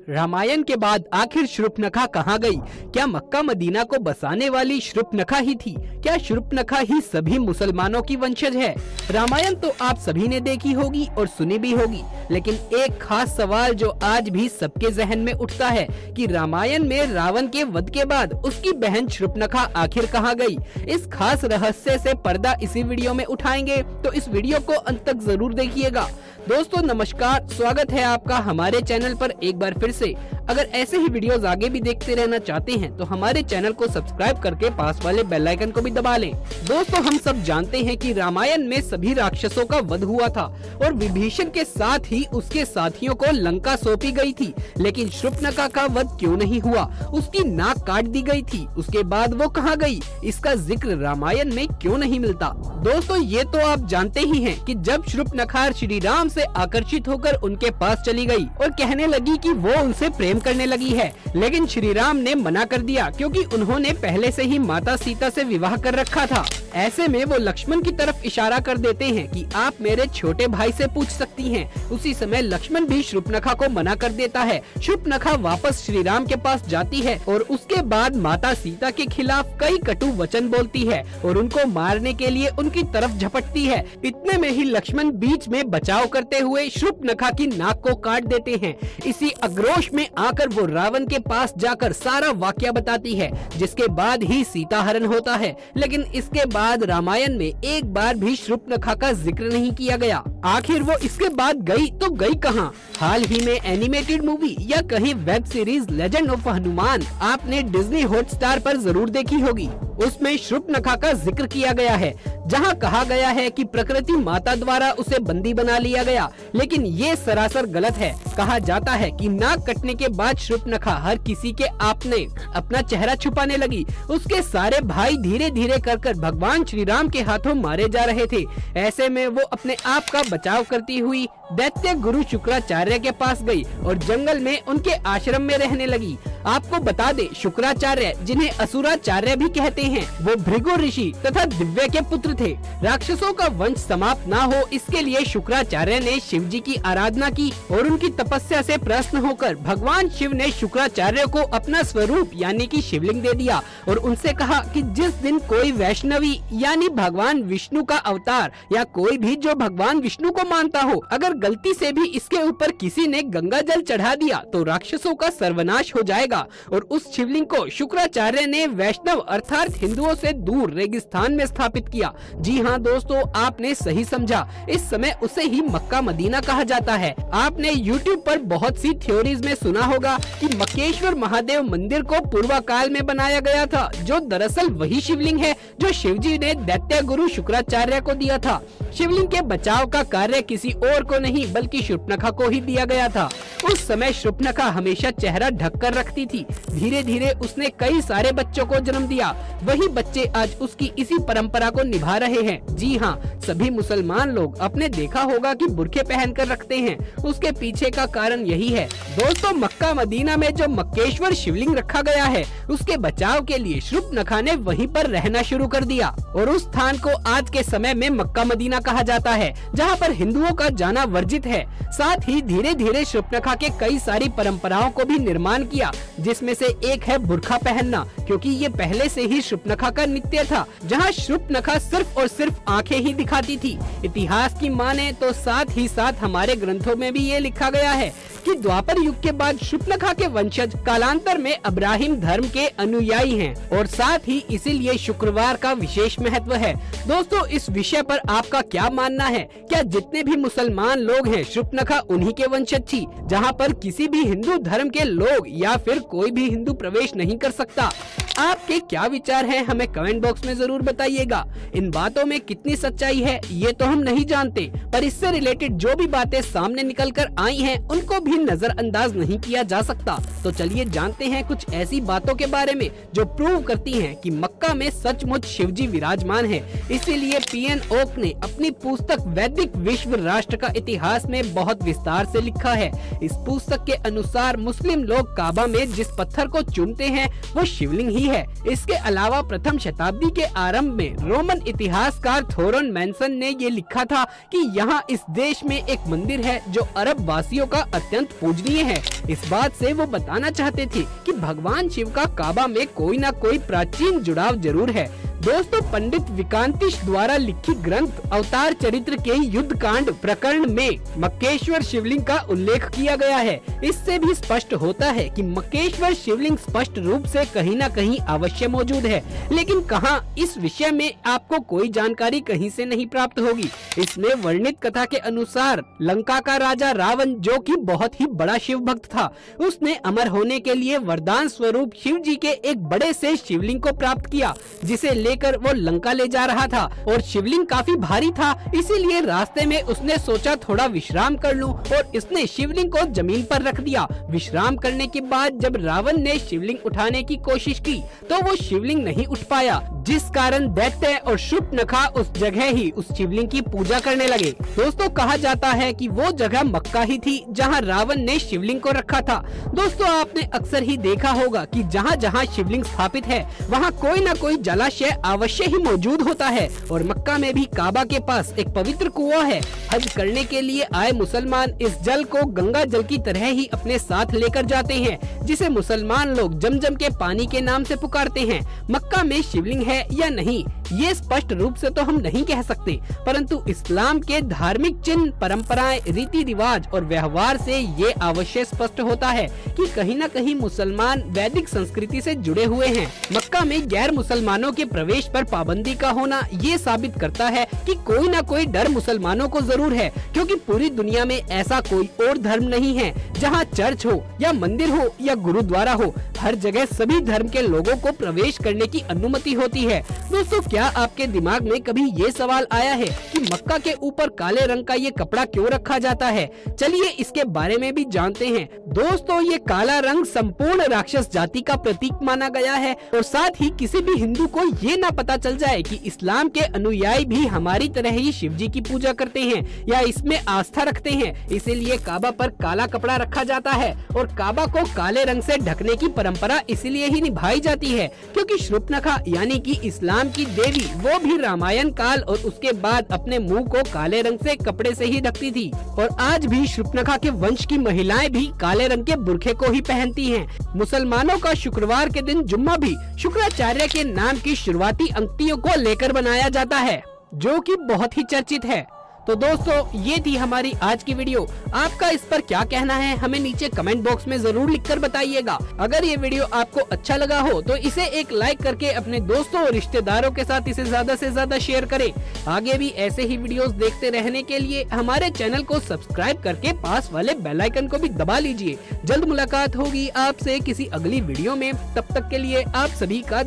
रामायण के बाद आखिर शूर्पणखा कहाँ गई? क्या मक्का मदीना को बसाने वाली शूर्पणखा ही थी? क्या शूर्पणखा ही सभी मुसलमानों की वंशज है? रामायण तो आप सभी ने देखी होगी और सुनी भी होगी, लेकिन एक खास सवाल जो आज भी सबके जहन में उठता है कि रामायण में रावण के वध के बाद उसकी बहन शूर्पणखा आखिर कहाँ गई? इस खास रहस्य से पर्दा इसी वीडियो में उठाएंगे, तो इस वीडियो को अंत तक जरूर देखिएगा। दोस्तों नमस्कार, स्वागत है आपका हमारे चैनल पर एक बार फिर से। अगर ऐसे ही वीडियोस आगे भी देखते रहना चाहते हैं तो हमारे चैनल को सब्सक्राइब करके पास वाले बेल आइकन को भी दबा लें। दोस्तों हम सब जानते हैं कि रामायण में सभी राक्षसों का वध हुआ था और विभीषण के साथ ही उसके साथियों को लंका सौंपी गई थी, लेकिन शूर्पणखा का वध क्यों नहीं हुआ? उसकी नाक काट दी गई थी, उसके बाद वो कहाँ गई? इसका जिक्र रामायण में क्यों नहीं मिलता? दोस्तों ये तो आप जानते ही हैं कि जब शूर्पणखा श्री राम से आकर्षित होकर उनके पास चली गई और कहने लगी कि वो उनसे प्रेम करने लगी है, लेकिन श्री राम ने मना कर दिया क्योंकि उन्होंने पहले से ही माता सीता से विवाह कर रखा था। ऐसे में वो लक्ष्मण की तरफ इशारा कर देते हैं कि आप मेरे छोटे भाई से पूछ सकती हैं। उसी समय लक्ष्मण भी शूर्पणखा को मना कर देता है। शूर्पणखा वापस श्री राम के पास जाती है और उसके बाद माता सीता के खिलाफ कई कटु वचन बोलती है और उनको मारने के लिए उनकी तरफ झपटती है। इतने में ही लक्ष्मण बीच में बचाव करते हुए शूर्पणखा की नाक को काट देते हैं। इसी आक्रोश में आकर वो रावण के पास जाकर सारा वाकया बताती है, जिसके बाद ही सीता हरण होता है। लेकिन इसके बाद रामायण में एक बार भी शूर्पणखा का जिक्र नहीं किया गया। आखिर वो इसके बाद गई तो गई कहाँ? हाल ही में एनिमेटेड मूवी या कहीं web series legend of Hanuman आपने डिज्नी हॉटस्टार पर जरूर देखी होगी। उसमें शूर्पणखा का जिक्र किया गया है, जहां कहा गया है कि प्रकृति माता द्वारा उसे बंदी बना लिया गया, लेकिन ये सरासर गलत है। कहा जाता है कि नाक कटने के बाद शूर्पणखा हर किसी के आपने अपना चेहरा छुपाने लगी। उसके सारे भाई धीरे धीरे कर भगवान श्री राम के हाथों मारे जा रहे थे। ऐसे में वो अपने आप का बचाव करती हुई दैत्य गुरु शुक्राचार्य के पास गई और जंगल में उनके आश्रम में रहने लगी। आपको बता दे, शुक्राचार्य जिन्हें असुराचार्य भी कहते हैं, वो भृगु ऋषि तथा दिव्य के पुत्र थे। राक्षसों का वंश समाप्त ना हो इसके लिए शुक्राचार्य ने शिव जी की आराधना की और उनकी तपस्या से प्रसन्न होकर भगवान शिव ने शुक्राचार्य को अपना स्वरूप यानी कि शिवलिंग दे दिया और उनसे कहा कि जिस दिन कोई वैष्णवी यानी भगवान विष्णु का अवतार या कोई भी जो भगवान विष्णु को मानता हो, अगर गलती से भी इसके ऊपर किसी ने गंगा जल चढ़ा दिया तो राक्षसों का सर्वनाश हो जाएगा। और उस शिवलिंग को शुक्राचार्य ने वैष्णव अर्थात हिंदुओं से दूर रेगिस्तान में स्थापित किया। जी हाँ दोस्तों, आपने सही समझा, इस समय उसे ही मक्का मदीना कहा जाता है। आपने YouTube पर बहुत सी थ्योरीज में सुना होगा कि मक्केश्वर महादेव मंदिर को पूर्व काल में बनाया गया था, जो दरअसल वही शिवलिंग है जो शिवजी ने दैत्य गुरु शुक्राचार्य को दिया था। शिवलिंग के बचाव का कार्य किसी और को नहीं बल्कि शूर्पणखा को ही दिया गया था। उस समय शूर्पणखा हमेशा चेहरा ढककर रखती थी। धीरे धीरे उसने कई सारे बच्चों को जन्म दिया। वही बच्चे आज उसकी इसी परंपरा को निभा रहे हैं। जी हाँ, सभी मुसलमान लोग आपने देखा होगा कि बुर्के पहनकर रखते हैं। उसके पीछे का कारण यही है। दोस्तों मक्का मदीना में जो मक्केश्वर शिवलिंग रखा गया है, उसके बचाव के लिए शूर्पणखा ने वहीं पर रहना शुरू कर दिया और उस स्थान को आज के समय में मक्का मदीना कहा जाता है, जहाँ पर हिंदुओं का जाना वर्जित है। साथ ही धीरे धीरे शूर्पणखा के कई सारी परंपराओं को भी निर्माण किया, जिसमें से एक है बुर्का पहनना, क्योंकि ये पहले से ही शूर्पणखा का नित्य था। जहाँ शूर्पणखा सिर्फ और सिर्फ आंखें ही दिखाती थी। इतिहास की माने तो साथ ही साथ हमारे ग्रंथों में भी ये लिखा गया है कि द्वापर युग के बाद शूर्पणखा के वंशज कालांतर में अब्राहिम धर्म के अनुयायी हैं और साथ ही इसीलिए शुक्रवार का विशेष महत्व है। दोस्तों इस विषय पर आपका क्या मानना है? क्या जितने भी मुसलमान लोग हैं शूर्पणखा उन्हीं के वंशज थी, जहां पर किसी भी हिंदू धर्म के लोग या फिर कोई भी हिंदू प्रवेश नहीं कर सकता? आपके क्या विचार हैं हमें कमेंट बॉक्स में जरूर बताइएगा। इन बातों में कितनी सच्चाई है ये तो हम नहीं जानते, पर इससे रिलेटेड जो भी बातें सामने निकल कर आई हैं उनको भी नजरअंदाज नहीं किया जा सकता। तो चलिए जानते हैं कुछ ऐसी बातों के बारे में जो प्रूव करती हैं कि मक्का में सचमुच शिवजी विराजमान है। इसीलिए पीएन ओक ने अपनी पुस्तक वैदिक विश्व राष्ट्र का इतिहास में बहुत विस्तार से लिखा है। इस पुस्तक के अनुसार मुस्लिम लोग काबा में जिस पत्थर को चूमते हैं वो शिवलिंग ही रही है। इसके अलावा प्रथम शताब्दी के आरंभ में रोमन इतिहासकार थोरन मैंसन ने ये लिखा था कि यहाँ इस देश में एक मंदिर है जो अरब वासियों का अत्यंत पूजनीय है। इस बात से वो बताना चाहते थे कि भगवान शिव का काबा में कोई न कोई प्राचीन जुड़ाव जरूर है। दोस्तों, पंडित विकांतिश द्वारा लिखी ग्रंथ अवतार चरित्र के युद्ध कांड प्रकरण में मक्केश्वर शिवलिंग का उल्लेख किया गया है। इससे भी स्पष्ट होता है कि मक्केश्वर शिवलिंग स्पष्ट रूप से कहीं न कहीं अवश्य मौजूद है, लेकिन कहां, इस विषय में आपको कोई जानकारी कहीं से नहीं प्राप्त होगी। इसमें वर्णित कथा के अनुसार लंका का राजा रावण, जो कि बहुत ही बड़ा शिव भक्त था, उसने अमर होने के लिए वरदान स्वरूप शिव जी के एक बड़े से शिवलिंग को प्राप्त किया, जिसे लेकर वो लंका ले जा रहा था। और शिवलिंग काफी भारी था, इसीलिए रास्ते में उसने सोचा थोड़ा विश्राम कर लूं और इसने शिवलिंग को जमीन पर रख दिया। विश्राम करने के बाद जब रावण ने शिवलिंग उठाने की कोशिश की तो वो शिवलिंग नहीं उठ पाया, जिस कारण दैत्य और शूर्पणखा उस जगह ही उस शिवलिंग की पूजा करने लगे। दोस्तों, कहा जाता है कि वो जगह मक्का ही थी जहां रावण ने शिवलिंग को रखा था। दोस्तों, आपने अक्सर ही देखा होगा कि जहां जहां शिवलिंग स्थापित है वहां कोई न कोई जलाशय अवश्य ही मौजूद होता है। और मक्का में भी काबा के पास एक पवित्र कुआं है। हज करने के लिए आए मुसलमान इस जल को गंगा जल की तरह ही अपने साथ लेकर जाते हैं, जिसे मुसलमान लोग जमजम के पानी के नाम से पुकारते हैं। मक्का में शिवलिंग है या नहीं, ये स्पष्ट रूप से तो हम नहीं कह सकते, परंतु इस्लाम के धार्मिक चिन्ह, परंपराएं, रीति रिवाज और व्यवहार से ये अवश्य स्पष्ट होता है कि कहीं न कहीं मुसलमान वैदिक संस्कृति से जुड़े हुए हैं। मक्का में गैर मुसलमानों के प्रवेश पर पाबंदी का होना ये साबित करता है कि कोई न कोई डर मुसलमानों को जरूर है, क्योंकि पूरी दुनिया में ऐसा कोई और धर्म नहीं है जहाँ चर्च हो या मंदिर हो या गुरुद्वारा हो, हर जगह सभी धर्म के लोगों को प्रवेश करने की अनुमति होती है। दोस्तों, क्या आपके दिमाग में कभी ये सवाल आया है कि मक्का के ऊपर काले रंग का ये कपड़ा क्यों रखा जाता है? चलिए इसके बारे में भी जानते हैं। दोस्तों, ये काला रंग संपूर्ण राक्षस जाति का प्रतीक माना गया है और साथ ही किसी भी हिंदू को ये ना पता चल जाए कि इस्लाम के अनुयायी भी हमारी तरह ही शिव जी की पूजा करते हैं या इसमें आस्था रखते हैं। इसीलिए काबा पर काला कपड़ा रखा जाता है और काबा को काले रंग से ढकने की परंपरा इसलिए ही निभाई जाती है क्योंकि शूर्पणखा यानी कि इस्लाम की देवी, वो भी रामायण काल और उसके बाद अपने मुंह को काले रंग से कपड़े से ही ढकती थी। और आज भी शूर्पणखा के वंश की महिलाएं भी काले रंग के बुरखे को ही पहनती हैं। मुसलमानों का शुक्रवार के दिन जुम्मा भी शुक्राचार्य के नाम की शुरुआती अंक्तियों को लेकर बनाया जाता है, जो कि बहुत ही चर्चित है। तो दोस्तों, ये थी हमारी आज की वीडियो। आपका इस पर क्या कहना है हमें नीचे कमेंट बॉक्स में जरूर लिखकर बताइएगा। अगर ये वीडियो आपको अच्छा लगा हो तो इसे एक लाइक करके अपने दोस्तों और रिश्तेदारों के साथ इसे ज्यादा से ज्यादा शेयर करें। आगे भी ऐसे ही वीडियोस देखते रहने के लिए हमारे चैनल को सब्सक्राइब करके पास वाले बेल आइकन को भी दबा लीजिए। जल्द मुलाकात होगी आपसे किसी अगली वीडियो में, तब तक के लिए आप सभी का